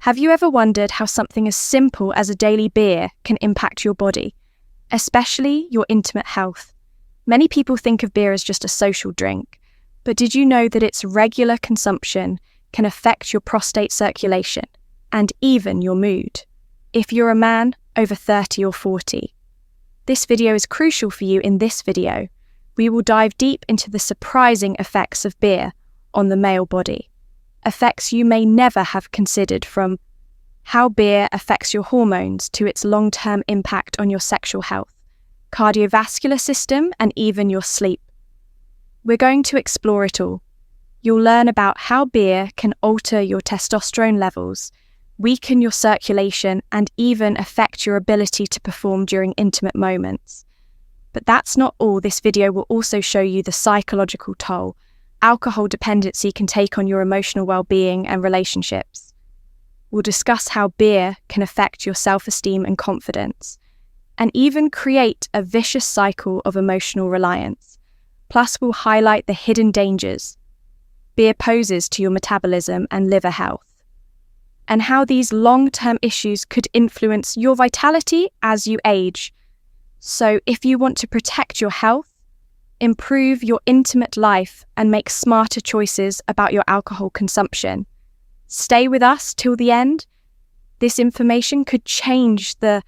Have you ever wondered how something as simple as a daily beer can impact your body, especially your intimate health? Many people think of beer as just a social drink, but did you know that its regular consumption can affect your prostate circulation and even your mood, if you're a man over 30 or 40? This video is crucial for you. In this video, we will dive deep into the surprising effects of beer on the male body. Effects you may never have considered, from how beer affects your hormones to its long-term impact on your sexual health, cardiovascular system, and even your sleep. We're going to explore it all. You'll learn about how beer can alter your testosterone levels, weaken your circulation, and even affect your ability to perform during intimate moments. But that's not all. This video will also show you the psychological toll alcohol dependency can take on your emotional well-being and relationships. We'll discuss how beer can affect your self-esteem and confidence, and even create a vicious cycle of emotional reliance. Plus, we'll highlight the hidden dangers beer poses to your metabolism and liver health, and how these long-term issues could influence your vitality as you age. So if you want to protect your health, improve your intimate life, and make smarter choices about your alcohol consumption, stay with us till the end. This information could change the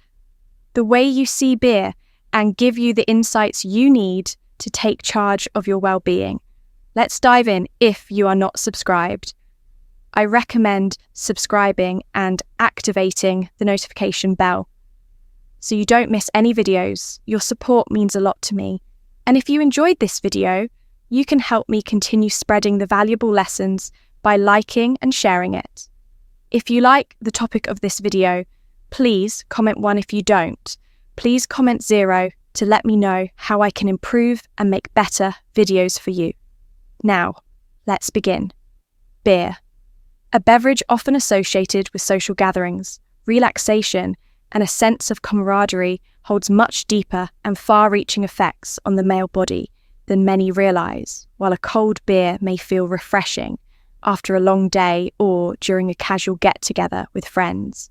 way you see beer and give you the insights you need to take charge of your well-being. Let's dive in. If you are not subscribed, I recommend subscribing and activating the notification bell so you don't miss any videos. Your support means a lot to me. And if you enjoyed this video, you can help me continue spreading the valuable lessons by liking and sharing it. If you like the topic of this video, please comment 1. If you don't, please comment 0 to let me know how I can improve and make better videos for you. Now, let's begin. Beer. A beverage often associated with social gatherings, relaxation, and a sense of camaraderie, holds much deeper and far-reaching effects on the male body than many realize. While a cold beer may feel refreshing after a long day or during a casual get-together with friends,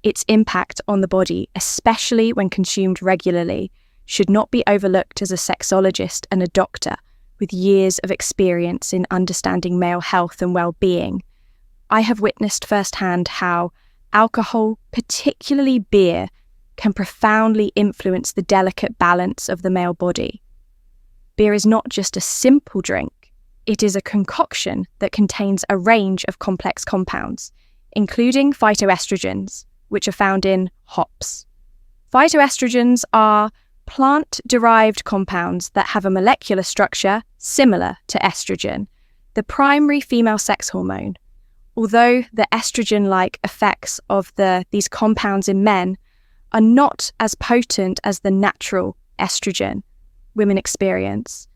its impact on the body, especially when consumed regularly, should not be overlooked. As a sexologist and a doctor with years of experience in understanding male health and well-being, I have witnessed firsthand how alcohol, particularly beer, can profoundly influence the delicate balance of the male body. Beer is not just a simple drink, it is a concoction that contains a range of complex compounds, including phytoestrogens, which are found in hops. Phytoestrogens are plant-derived compounds that have a molecular structure similar to estrogen, the primary female sex hormone. Although the estrogen-like effects of these compounds in men are not as potent as the natural estrogen women experience,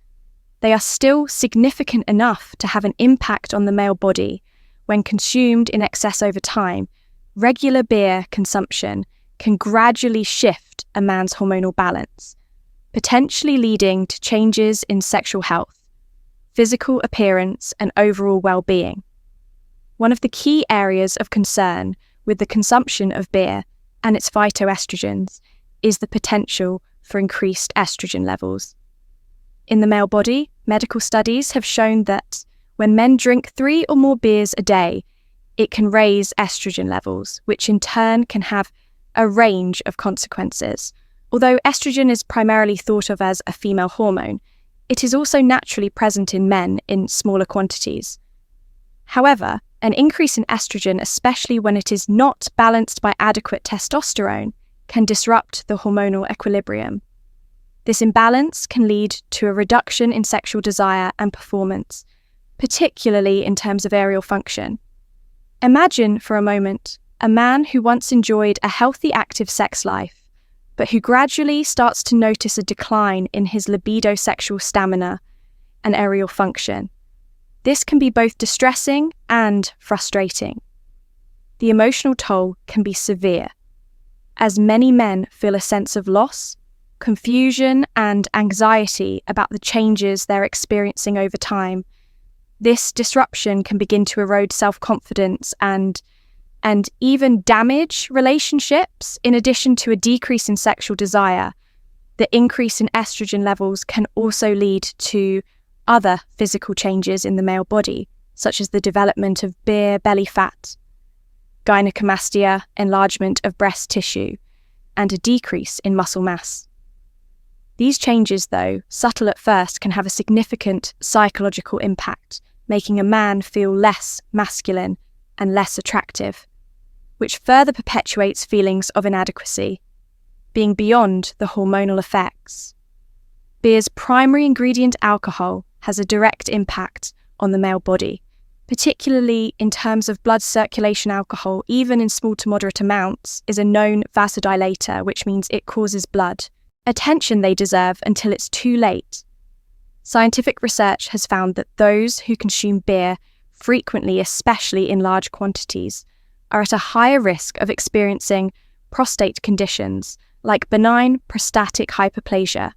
they are still significant enough to have an impact on the male body. When consumed in excess over time, regular beer consumption can gradually shift a man's hormonal balance, potentially leading to changes in sexual health, physical appearance, and overall well-being. One of the key areas of concern with the consumption of beer and its phytoestrogens is the potential for increased estrogen levels. In the male body, medical studies have shown that when men drink 3 or more beers a day, it can raise estrogen levels, which in turn can have a range of consequences. Although estrogen is primarily thought of as a female hormone, it is also naturally present in men in smaller quantities. However, an increase in estrogen, especially when it is not balanced by adequate testosterone, can disrupt the hormonal equilibrium. This imbalance can lead to a reduction in sexual desire and performance, particularly in terms of aerial function. Imagine for a moment a man who once enjoyed a healthy, active sex life, but who gradually starts to notice a decline in his libido, sexual stamina, and aerial function. This can be both distressing and frustrating. The emotional toll can be severe, as many men feel a sense of loss, confusion, and anxiety about the changes they're experiencing over time. This disruption can begin to erode self-confidence and and even damage relationships. In addition to a decrease in sexual desire, the increase in estrogen levels can also lead to other physical changes in the male body, such as the development of beer belly fat, gynecomastia, enlargement of breast tissue, and a decrease in muscle mass. These changes, though subtle at first, can have a significant psychological impact, making a man feel less masculine and less attractive, which further perpetuates feelings of inadequacy, being beyond the hormonal effects. Beer's primary ingredient, alcohol, has a direct impact on the male body, particularly in terms of blood circulation. Alcohol, even in small to moderate amounts, is a known vasodilator, which means it causes blood attention they deserve until it's too late. Scientific research has found that those who consume beer frequently, especially in large quantities, are at a higher risk of experiencing prostate conditions like benign prostatic hyperplasia,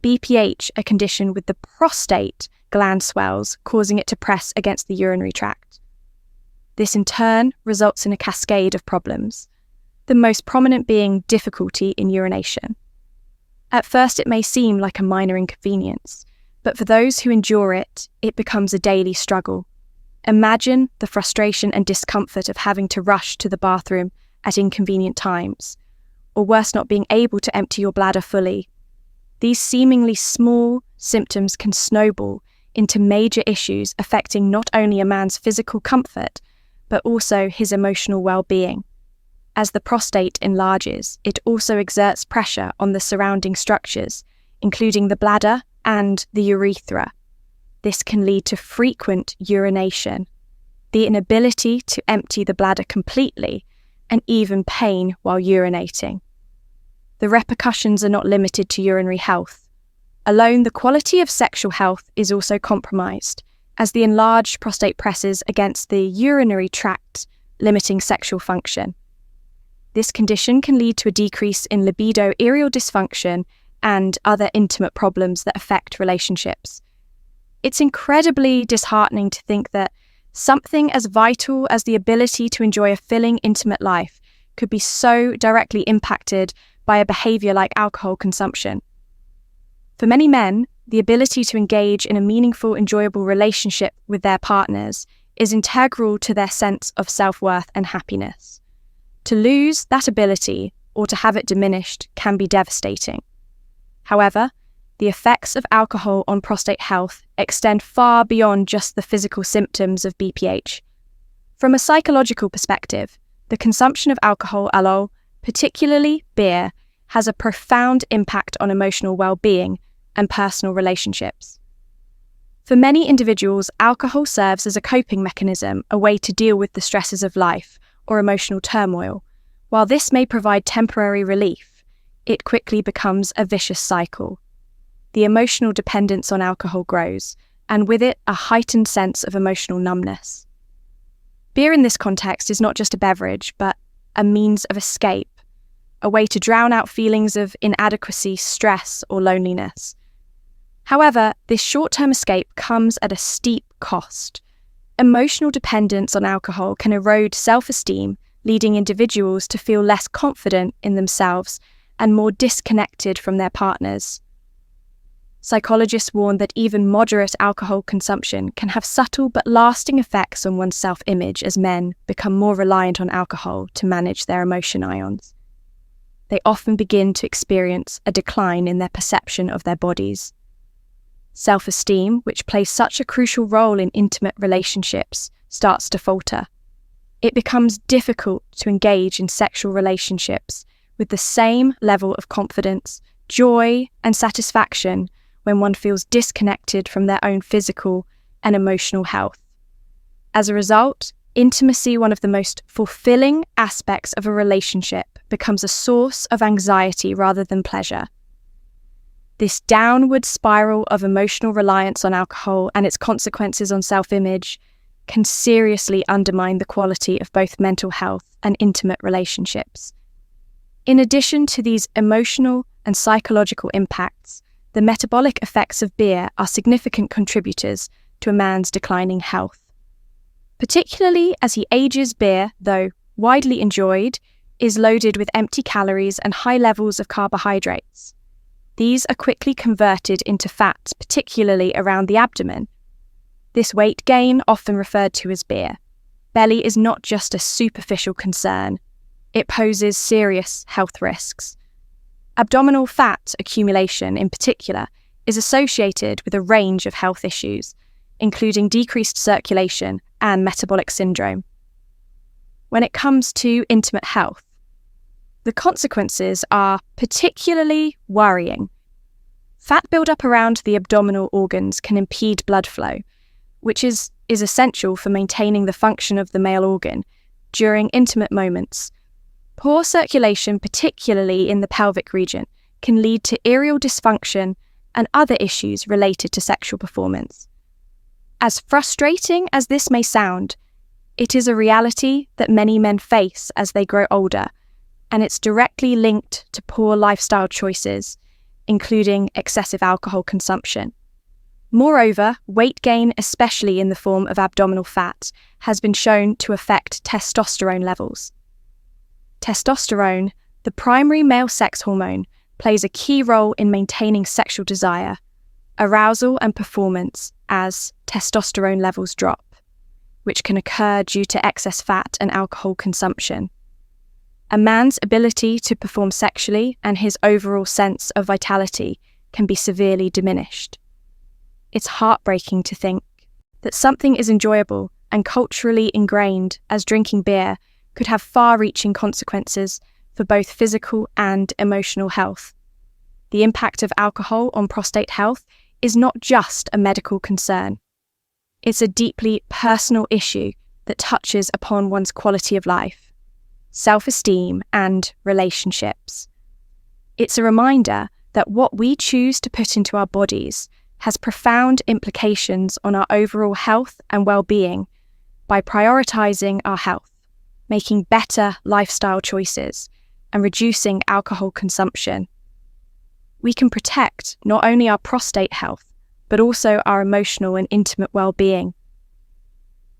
BPH, a condition with the prostate gland swells, causing it to press against the urinary tract. This in turn results in a cascade of problems, the most prominent being difficulty in urination. At first it may seem like a minor inconvenience, but for those who endure it, it becomes a daily struggle. Imagine the frustration and discomfort of having to rush to the bathroom at inconvenient times, or worse, not being able to empty your bladder fully. These seemingly small symptoms can snowball into major issues affecting not only a man's physical comfort, but also his emotional well-being. As the prostate enlarges, it also exerts pressure on the surrounding structures, including the bladder and the urethra. This can lead to frequent urination, the inability to empty the bladder completely, and even pain while urinating. The repercussions are not limited to urinary health. Alone, the quality of sexual health is also compromised, as the enlarged prostate presses against the urinary tract, limiting sexual function. This condition can lead to a decrease in libido, erectile dysfunction, and other intimate problems that affect relationships. It's incredibly disheartening to think that something as vital as the ability to enjoy a filling, intimate life could be so directly impacted by a behavior like alcohol consumption. For many men, the ability to engage in a meaningful, enjoyable relationship with their partners is integral to their sense of self-worth and happiness. To lose that ability or to have it diminished can be devastating. However, the effects of alcohol on prostate health extend far beyond just the physical symptoms of BPH. From a psychological perspective, the consumption of alcohol, particularly beer, has a profound impact on emotional well-being and personal relationships. For many individuals, alcohol serves as a coping mechanism, a way to deal with the stresses of life or emotional turmoil. While this may provide temporary relief, it quickly becomes a vicious cycle. The emotional dependence on alcohol grows, and with it, a heightened sense of emotional numbness. Beer in this context is not just a beverage, but a means of escape, a way to drown out feelings of inadequacy, stress, or loneliness. However, this short-term escape comes at a steep cost. Emotional dependence on alcohol can erode self-esteem, leading individuals to feel less confident in themselves and more disconnected from their partners. Psychologists warn that even moderate alcohol consumption can have subtle but lasting effects on one's self-image as men become more reliant on alcohol to manage their emotion ions. They often begin to experience a decline in their perception of their bodies. Self-esteem, which plays such a crucial role in intimate relationships, starts to falter. It becomes difficult to engage in sexual relationships with the same level of confidence, joy, and satisfaction when one feels disconnected from their own physical and emotional health. As a result, intimacy, one of the most fulfilling aspects of a relationship, becomes a source of anxiety rather than pleasure. This downward spiral of emotional reliance on alcohol and its consequences on self-image can seriously undermine the quality of both mental health and intimate relationships. In addition to these emotional and psychological impacts, the metabolic effects of beer are significant contributors to a man's declining health. Particularly as he ages, beer, though widely enjoyed, is loaded with empty calories and high levels of carbohydrates. These are quickly converted into fat, particularly around the abdomen. This weight gain, often referred to as beer belly, is not just a superficial concern. It poses serious health risks. Abdominal fat accumulation, in particular, is associated with a range of health issues, including decreased circulation and metabolic syndrome. When it comes to intimate health, the consequences are particularly worrying. Fat buildup around the abdominal organs can impede blood flow, which is essential for maintaining the function of the male organ during intimate moments. Poor circulation, particularly in the pelvic region, can lead to erectile dysfunction and other issues related to sexual performance. As frustrating as this may sound, it is a reality that many men face as they grow older, and it's directly linked to poor lifestyle choices, including excessive alcohol consumption. Moreover, weight gain, especially in the form of abdominal fat, has been shown to affect testosterone levels. Testosterone, the primary male sex hormone, plays a key role in maintaining sexual desire, arousal, and performance as testosterone levels drop, which can occur due to excess fat and alcohol consumption. A man's ability to perform sexually and his overall sense of vitality can be severely diminished. It's heartbreaking to think that something as enjoyable and culturally ingrained as drinking beer could have far-reaching consequences for both physical and emotional health. The impact of alcohol on prostate health is not just a medical concern. It's a deeply personal issue that touches upon one's quality of life, self-esteem, and relationships. It's a reminder that what we choose to put into our bodies has profound implications on our overall health and well-being. By prioritizing our health, making better lifestyle choices, and reducing alcohol consumption, we can protect not only our prostate health, but also our emotional and intimate well-being.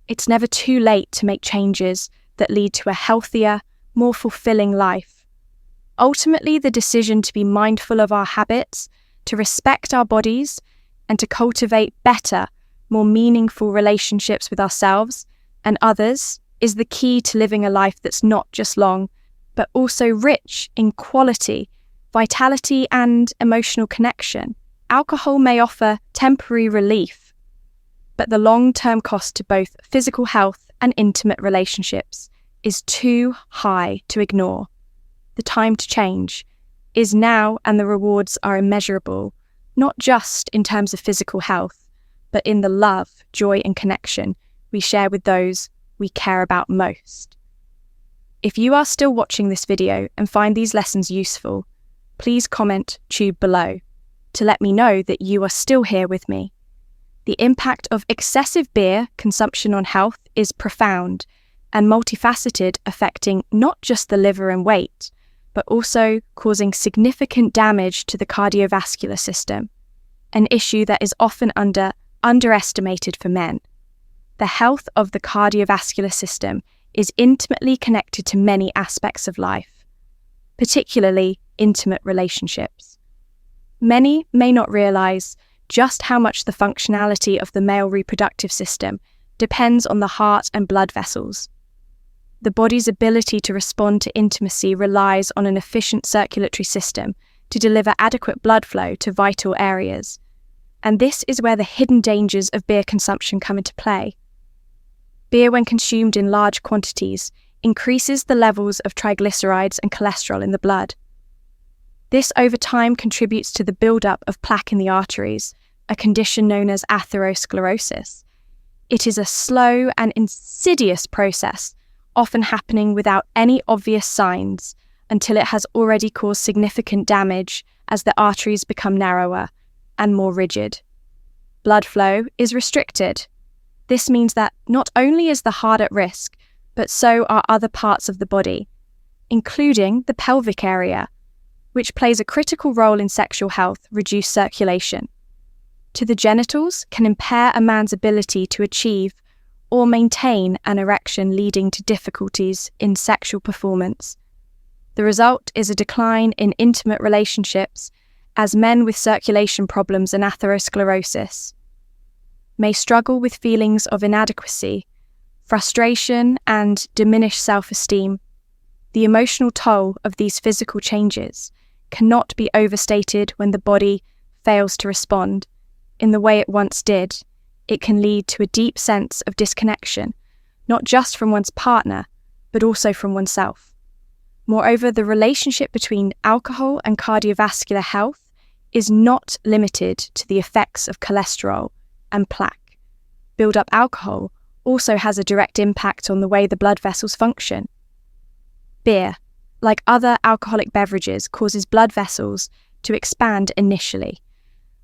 It's never too late to make changes that lead to a healthier, more fulfilling life. Ultimately, the decision to be mindful of our habits, to respect our bodies, and to cultivate better, more meaningful relationships with ourselves and others is the key to living a life that's not just long, but also rich in quality, vitality, and emotional connection. Alcohol may offer temporary relief, but the long-term cost to both physical health and intimate relationships is too high to ignore. The time to change is now, and the rewards are immeasurable, not just in terms of physical health, but in the love, joy, and connection we share with those we care about most. If you are still watching this video and find these lessons useful, please comment tube below to let me know that you are still here with me. The impact of excessive beer consumption on health is profound and multifaceted, affecting not just the liver and weight, but also causing significant damage to the cardiovascular system, an issue that is often underestimated for men. The health of the cardiovascular system is intimately connected to many aspects of life, particularly intimate relationships. Many may not realize just how much the functionality of the male reproductive system depends on the heart and blood vessels. The body's ability to respond to intimacy relies on an efficient circulatory system to deliver adequate blood flow to vital areas. And this is where the hidden dangers of beer consumption come into play. Beer, when consumed in large quantities, increases the levels of triglycerides and cholesterol in the blood. This over time contributes to the buildup of plaque in the arteries, a condition known as atherosclerosis. It is a slow and insidious process, often happening without any obvious signs until it has already caused significant damage as the arteries become narrower and more rigid. Blood flow is restricted. This means that not only is the heart at risk, but so are other parts of the body, including the pelvic area, which plays a critical role in sexual health. Reduced circulation to the genitals can impair a man's ability to achieve or maintain an erection, leading to difficulties in sexual performance. The result is a decline in intimate relationships, as men with circulation problems and atherosclerosis may struggle with feelings of inadequacy, frustration, and diminished self-esteem. The emotional toll of these physical changes cannot be overstated. When the body fails to respond in the way it once did, it can lead to a deep sense of disconnection, not just from one's partner, but also from oneself. Moreover, the relationship between alcohol and cardiovascular health is not limited to the effects of cholesterol and plaque. Build-up alcohol also has a direct impact on the way the blood vessels function. Beer, like other alcoholic beverages, causes blood vessels to expand initially,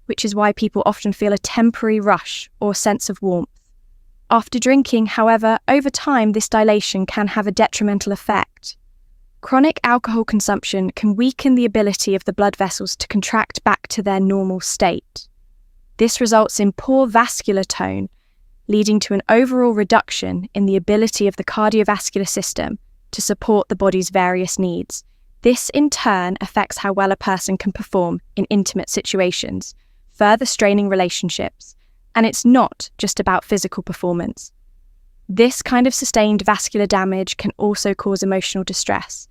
which is why people often feel a temporary rush or sense of warmth. After drinking, however, over time this dilation can have a detrimental effect. Chronic alcohol consumption can weaken the ability of the blood vessels to contract back to their normal state. This results in poor vascular tone, leading to an overall reduction in the ability of the cardiovascular system to support the body's various needs. This, in turn, affects how well a person can perform in intimate situations, further straining relationships. And it's not just about physical performance. This kind of sustained vascular damage can also cause emotional distress,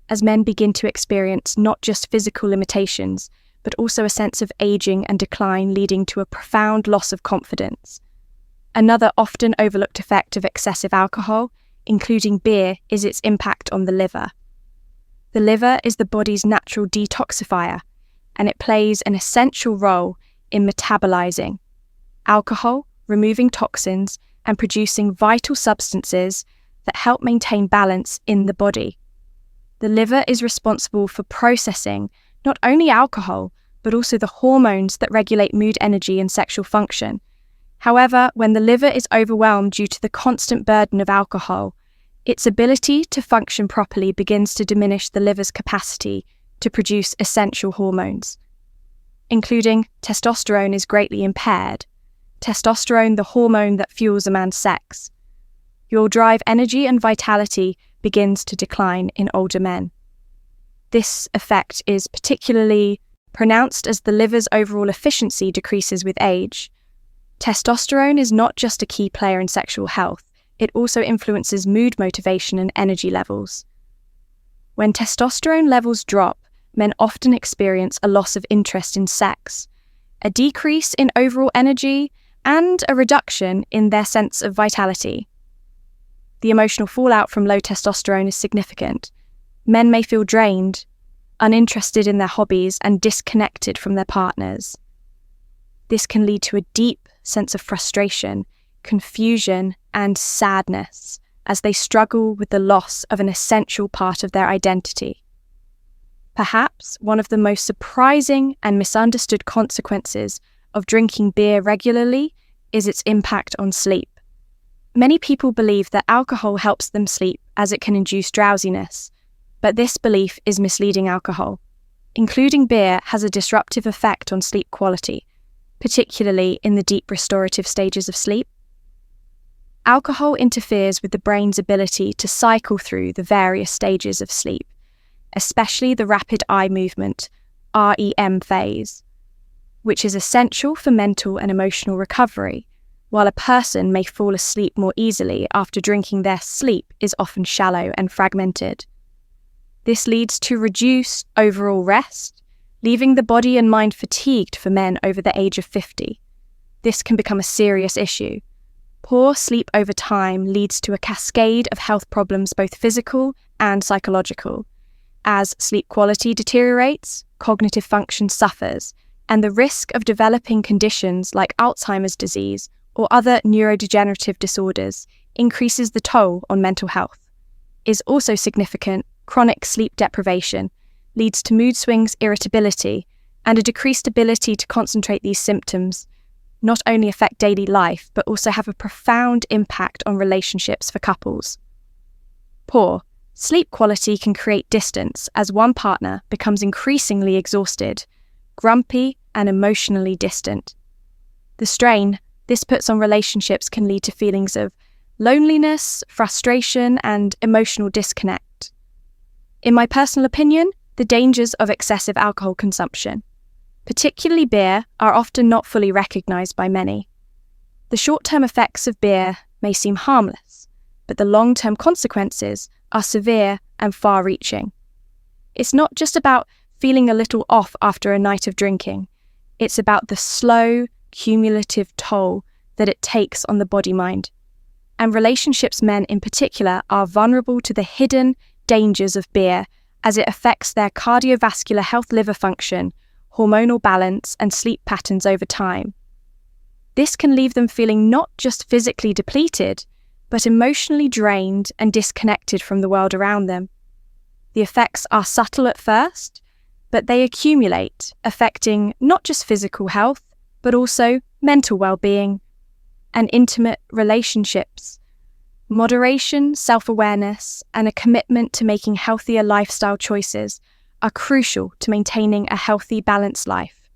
as men begin to experience not just physical limitations, but also a sense of aging and decline, leading to a profound loss of confidence. Another often overlooked effect of excessive alcohol, including beer, is its impact on the liver. The liver is the body's natural detoxifier, and it plays an essential role in metabolizing alcohol, removing toxins, and producing vital substances that help maintain balance in the body. The liver is responsible for processing not only alcohol, but also the hormones that regulate mood, energy, and sexual function. However, when the liver is overwhelmed due to the constant burden of alcohol, its ability to function properly begins to diminish the liver's capacity to produce essential hormones, including testosterone is greatly impaired. Testosterone, the hormone that fuels a man's sex. Your drive, energy, and vitality begins to decline in older men. This effect is particularly pronounced as the liver's overall efficiency decreases with age. Testosterone is not just a key player in sexual health, it also influences mood, motivation, and energy levels. When testosterone levels drop, men often experience a loss of interest in sex, a decrease in overall energy, and a reduction in their sense of vitality. The emotional fallout from low testosterone is significant. Men may feel drained, uninterested in their hobbies, and disconnected from their partners. This can lead to a deep sense of frustration, confusion, and sadness as they struggle with the loss of an essential part of their identity. Perhaps one of the most surprising and misunderstood consequences of drinking beer regularly is its impact on sleep. Many people believe that alcohol helps them sleep as it can induce drowsiness, but this belief is misleading. Alcohol, including beer, has a disruptive effect on sleep quality, particularly in the deep restorative stages of sleep. Alcohol interferes with the brain's ability to cycle through the various stages of sleep, especially the rapid eye movement, REM phase, which is essential for mental and emotional recovery. While a person may fall asleep more easily after drinking, their sleep is often shallow and fragmented. This leads to reduced overall rest, leaving the body and mind fatigued for men over the age of 50. This can become a serious issue. Poor sleep over time leads to a cascade of health problems, both physical and psychological. As sleep quality deteriorates, cognitive function suffers, and the risk of developing conditions like Alzheimer's disease or other neurodegenerative disorders increases. The toll on mental health is also significant. Chronic sleep deprivation leads to mood swings, irritability, and a decreased ability to concentrate. These symptoms not only affect daily life, but also have a profound impact on relationships for couples. Poor sleep quality can create distance as one partner becomes increasingly exhausted, grumpy, and emotionally distant. The strain this puts on relationships can lead to feelings of loneliness, frustration, and emotional disconnect. In my personal opinion, the dangers of excessive alcohol consumption, particularly beer, are often not fully recognized by many. The short-term effects of beer may seem harmless, but the long-term consequences are severe and far-reaching. It's not just about feeling a little off after a night of drinking. It's about the slow, cumulative toll that it takes on the body-mind. And relationships men in particular are vulnerable to the hidden dangers of beer as it affects their cardiovascular health, liver function, hormonal balance, and sleep patterns over time. This can leave them feeling not just physically depleted, but emotionally drained and disconnected from the world around them. The effects are subtle at first, but they accumulate, affecting not just physical health, but also mental well-being and intimate relationships. Moderation, self-awareness, and a commitment to making healthier lifestyle choices are crucial to maintaining a healthy, balanced life.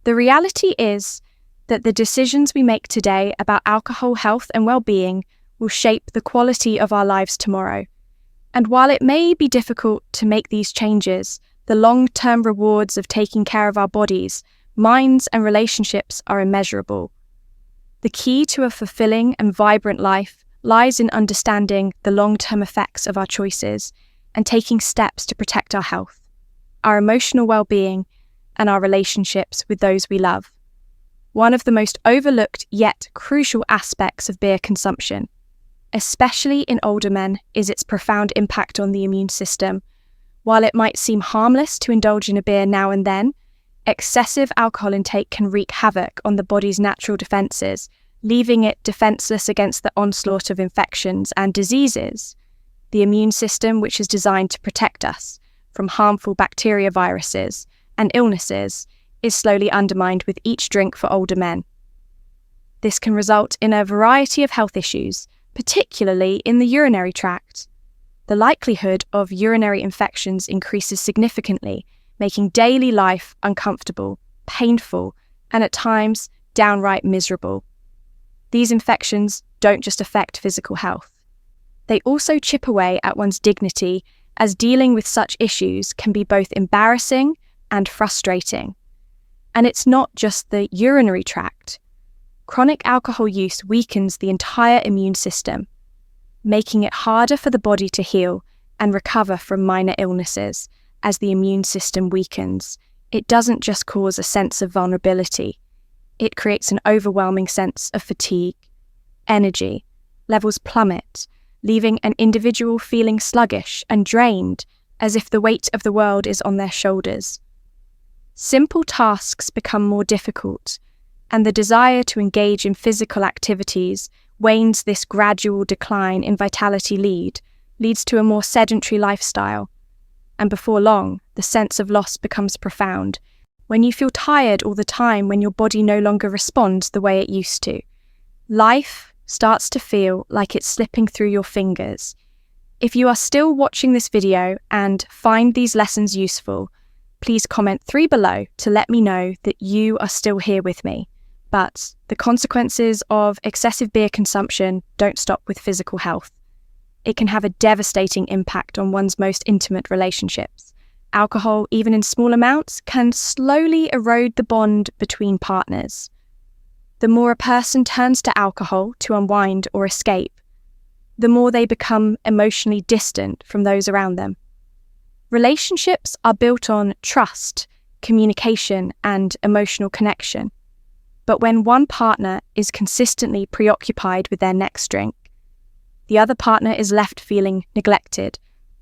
The reality is that the decisions we make today about alcohol health and well-being will shape the quality of our lives tomorrow. And while it may be difficult to make these changes, the long-term rewards of taking care of our bodies, minds, and relationships are immeasurable. The key to a fulfilling and vibrant life lies in understanding the long-term effects of our choices and taking steps to protect our health, our emotional well-being, and our relationships with those we love. One of the most overlooked yet crucial aspects of beer consumption, especially in older men, is its profound impact on the immune system. While it might seem harmless to indulge in a beer now and then, excessive alcohol intake can wreak havoc on the body's natural defenses, leaving it defenseless against the onslaught of infections and diseases. The immune system, which is designed to protect us from harmful bacteria, viruses, and illnesses, is slowly undermined with each drink for older men. This can result in a variety of health issues, particularly in the urinary tract. The likelihood of urinary infections increases significantly, making daily life uncomfortable, painful, and at times downright miserable. These infections don't just affect physical health. They also chip away at one's dignity, as dealing with such issues can be both embarrassing and frustrating. And it's not just the urinary tract. Chronic alcohol use weakens the entire immune system, making it harder for the body to heal and recover from minor illnesses. As the immune system weakens, it doesn't just cause a sense of vulnerability. It creates an overwhelming sense of fatigue, energy, levels plummet, leaving an individual feeling sluggish and drained, as if the weight of the world is on their shoulders. Simple tasks become more difficult, and the desire to engage in physical activities wanes. This gradual decline in vitality leads to a more sedentary lifestyle. And before long, the sense of loss becomes profound. When you feel tired all the time, when your body no longer responds the way it used to, life starts to feel like it's slipping through your fingers. If you are still watching this video and find these lessons useful, please comment 3 below to let me know that you are still here with me. But the consequences of excessive beer consumption don't stop with physical health. It can have a devastating impact on one's most intimate relationships. Alcohol, even in small amounts, can slowly erode the bond between partners. The more a person turns to alcohol to unwind or escape, the more they become emotionally distant from those around them. Relationships are built on trust, communication, and emotional connection. But when one partner is consistently preoccupied with their next drink, the other partner is left feeling neglected,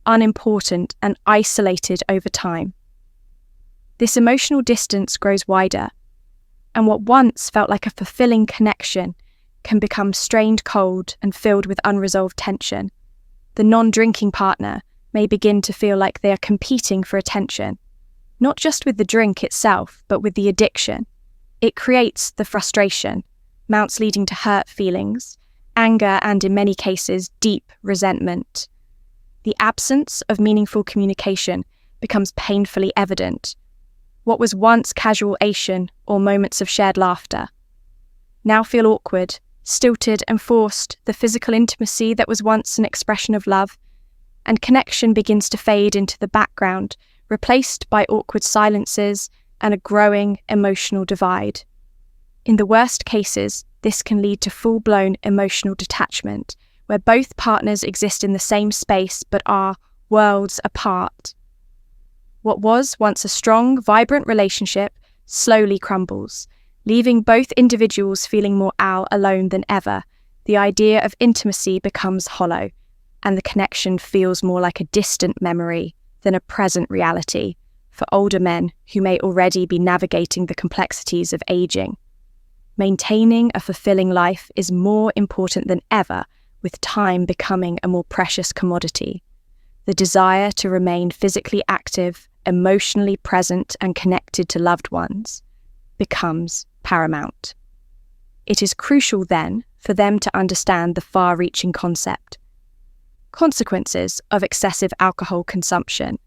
unimportant, and isolated over time. This emotional distance grows wider, and what once felt like a fulfilling connection can become strained cold and filled with unresolved tension. The non-drinking partner may begin to feel like they are competing for attention, not just with the drink itself, but with the addiction. It creates the frustration, mounts leading to hurt feelings, anger, and in many cases, deep resentment. The absence of meaningful communication becomes painfully evident. What was once casual or moments of shared laughter now feel awkward, stilted and forced the physical intimacy that was once an expression of love, and connection begins to fade into the background, replaced by awkward silences and a growing emotional divide. In the worst cases, this can lead to full-blown emotional detachment, where both partners exist in the same space but are worlds apart. What was once a strong, vibrant relationship slowly crumbles, leaving both individuals feeling more alone than ever. The idea of intimacy becomes hollow, and the connection feels more like a distant memory than a present reality for older men who may already be navigating the complexities of aging. Maintaining a fulfilling life is more important than ever, with time becoming a more precious commodity. The desire to remain physically active, emotionally present, and connected to loved ones becomes paramount. It is crucial then for them to understand the far-reaching consequences of excessive alcohol consumption.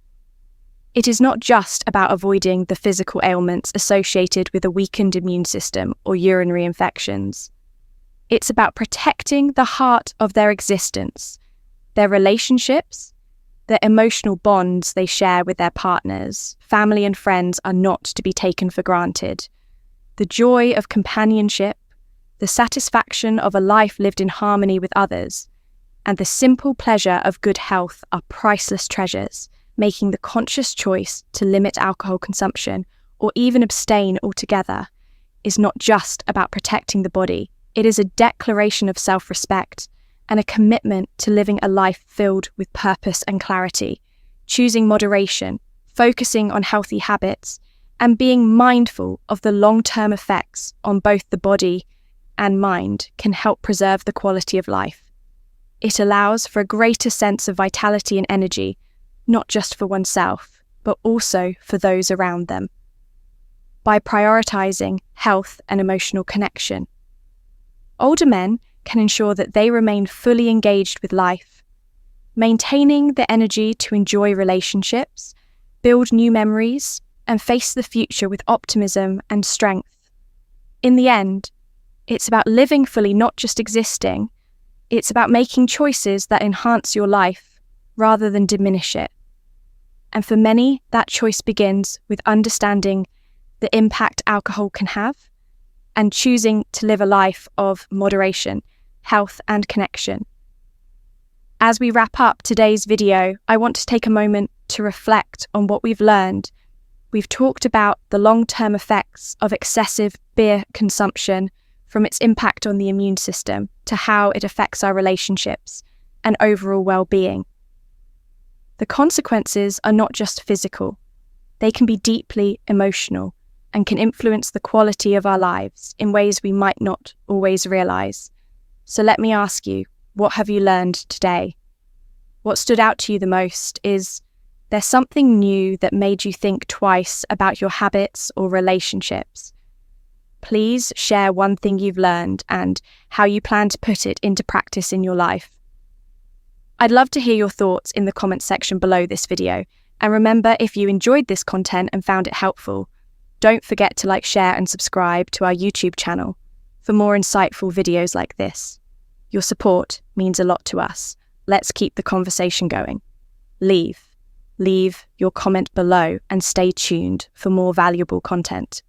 It is not just about avoiding the physical ailments associated with a weakened immune system or urinary infections. It's about protecting the heart of their existence, their relationships, their emotional bonds they share with their partners. Family and friends are not to be taken for granted. The joy of companionship, the satisfaction of a life lived in harmony with others, and the simple pleasure of good health are priceless treasures. Making the conscious choice to limit alcohol consumption or even abstain altogether is not just about protecting the body. It is a declaration of self-respect and a commitment to living a life filled with purpose and clarity. Choosing moderation, focusing on healthy habits, and being mindful of the long-term effects on both the body and mind can help preserve the quality of life. It allows for a greater sense of vitality and energy, not just for oneself, but also for those around them. By prioritizing health and emotional connection, older men can ensure that they remain fully engaged with life, maintaining the energy to enjoy relationships, build new memories, and face the future with optimism and strength. In the end, it's about living fully, not just existing. It's about making choices that enhance your life rather than diminish it. And for many, that choice begins with understanding the impact alcohol can have and choosing to live a life of moderation, health, and connection. As we wrap up today's video, I want to take a moment to reflect on what we've learned. We've talked about the long-term effects of excessive beer consumption, from its impact on the immune system to how it affects our relationships and overall well-being. The consequences are not just physical. They can be deeply emotional and can influence the quality of our lives in ways we might not always realize. So let me ask you, what have you learned today? What stood out to you the most? Is there something new that made you think twice about your habits or relationships? Please share one thing you've learned and how you plan to put it into practice in your life. I'd love to hear your thoughts in the comments section below this video. And remember, if you enjoyed this content and found it helpful, don't forget to like, share, and subscribe to our YouTube channel for more insightful videos like this. Your support means a lot to us. Let's keep the conversation going. Leave your comment below and stay tuned for more valuable content.